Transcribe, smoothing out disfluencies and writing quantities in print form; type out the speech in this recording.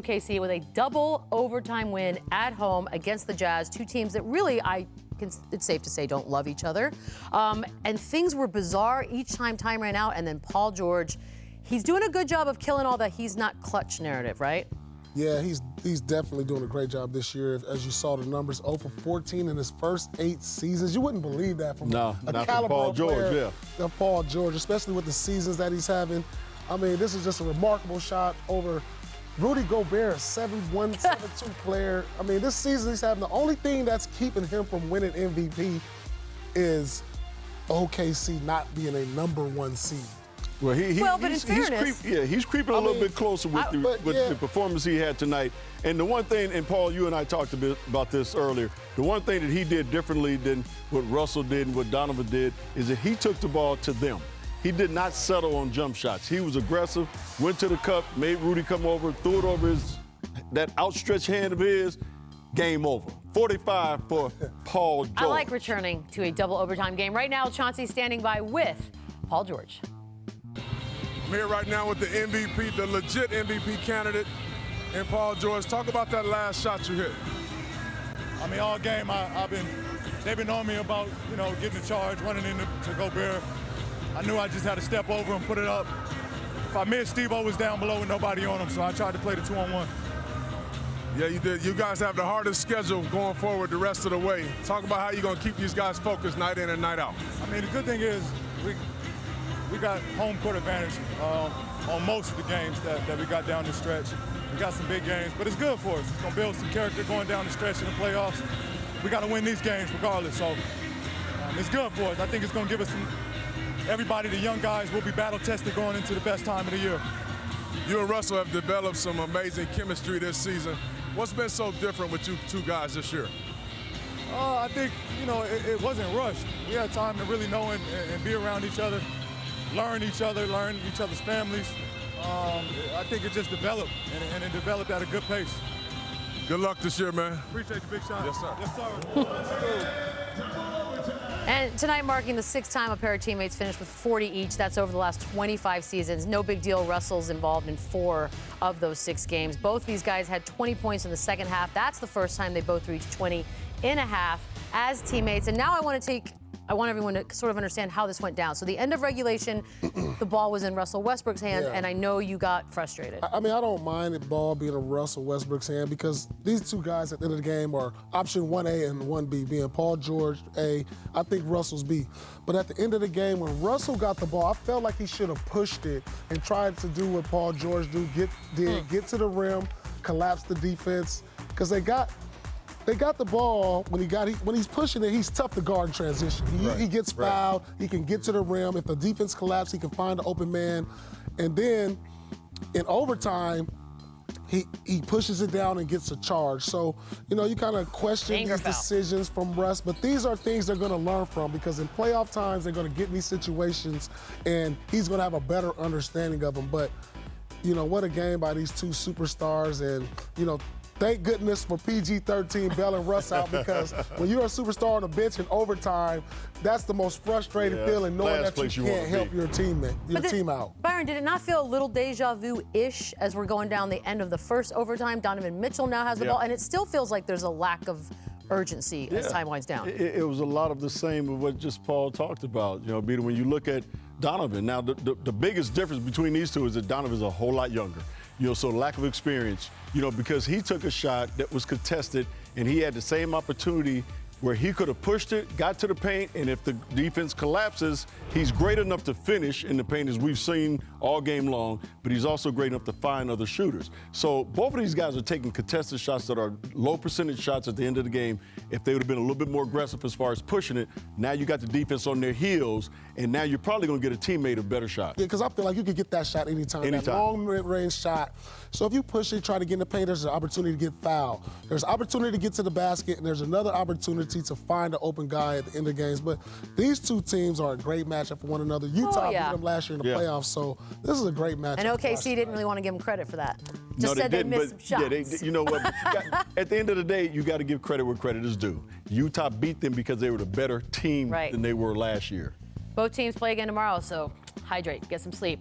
OKC with a double overtime win at home against the Jazz, two teams that really, it's safe to say, don't love each other. And things were bizarre each time ran out, and then Paul George, he's doing a good job of killing all that he's not clutch narrative, right? Yeah, he's definitely doing a great job this year. As you saw the numbers, 0 for 14 in his first 8 seasons. You wouldn't believe that from a caliber Paul player, George, yeah. Paul George, especially with the seasons that he's having. I mean, this is just a remarkable shot over Rudy Gobert, a 7'1", 7'2" player. I mean, this season he's having, the only thing that's keeping him from winning MVP is OKC not being a #1 seed. Well, but in fairness, he's creeping a little bit closer with the performance he had tonight. And the one thing, and Paul, you and I talked a bit about this earlier, the one thing that he did differently than what Russell did and what Donovan did is that he took the ball to them. He did not settle on jump shots. He was aggressive, went to the cup, made Rudy come over, threw it over that outstretched hand of his. Game over. 45 for Paul George. I like returning to a double overtime game. Right now, Chauncey standing by with Paul George. I'm here right now with the MVP, the legit MVP candidate, and Paul George. Talk about that last shot you hit. I mean, all game they've been on me about, getting the charge, running into Gobert. I knew I just had to step over and put it up. If I missed, Steve-O was down below with nobody on him, so I tried to play the 2-on-1. Yeah, you did. You guys have the hardest schedule going forward the rest of the way. Talk about how you're going to keep these guys focused night in and night out. I mean, the good thing is we got home court advantage on most of the games that we got down the stretch. We got some big games, but it's good for us. It's going to build some character going down the stretch in the playoffs. We got to win these games regardless, so it's good for us. I think it's going to give us everybody, the young guys, will be battle-tested going into the best time of the year. You and Russell have developed some amazing chemistry this season. What's been so different with you two guys this year? I think, it wasn't rushed. We had time to really know and be around each other, learn each other's families. I think it just developed, and it developed at a good pace. Good luck this year, man. Appreciate you, big shot. Yes, sir. Yes, sir. And tonight marking the 6th time a pair of teammates finished with 40 each. That's over the last 25 seasons. No big deal. Russell's involved in 4 of those 6 games. Both these guys had 20 points in the second half. That's the first time they both reached 20 in a half as teammates. And now I want everyone to sort of understand how this went down. So the end of regulation, the ball was in Russell Westbrook's hand, and I know you got frustrated. I mean, I don't mind the ball being in Russell Westbrook's hand because these two guys at the end of the game are option 1A and 1B, being Paul George A, I think Russell's B. But at the end of the game, when Russell got the ball, I felt like he should have pushed it and tried to do what Paul George did, get to the rim, collapse the defense, because they got the ball when he's pushing it. He's tough to guard in transition. He gets fouled. He can get to the rim. If the defense collapses, he can find an open man. And then in overtime, he pushes it down and gets a charge. So you kind of question these decisions from Russ, but these are things they're going to learn from because in playoff times they're going to get in these situations, and he's going to have a better understanding of them. But what a game by these two superstars, and thank goodness for PG-13 bailing Russ out because when you're a superstar on the bench in overtime, that's the most frustrating feeling, knowing that you can't help your team out. Byron, did it not feel a little deja vu-ish as we're going down the end of the first overtime? Donovan Mitchell now has the ball, and it still feels like there's a lack of urgency as time winds down. It was a lot of the same of what just Paul talked about. Beadle, when you look at Donovan, now the biggest difference between these two is that Donovan's a whole lot younger. So lack of experience, because he took a shot that was contested and he had the same opportunity where he could have pushed it, got to the paint, and if the defense collapses, he's great enough to finish in the paint as we've seen all game long, but he's also great enough to find other shooters. So both of these guys are taking contested shots that are low percentage shots at the end of the game. If they would have been a little bit more aggressive as far as pushing it, now you got the defense on their heels, and now you're probably going to get a teammate a better shot. Yeah, because I feel like you could get that shot anytime. That long mid-range shot. So if you push it, try to get in the paint, there's an opportunity to get fouled. There's an opportunity to get to the basket, and there's another opportunity to find an open guy at the end of games. But these two teams are a great matchup for one another. Utah beat them last year in the playoffs, so this is a great matchup. And OKC didn't really want to give them credit for that. Just said they missed some shots. You know what? At the end of the day, you got to give credit where credit is due. Utah beat them because they were the better team than they were last year. Both teams play again tomorrow, so hydrate, get some sleep.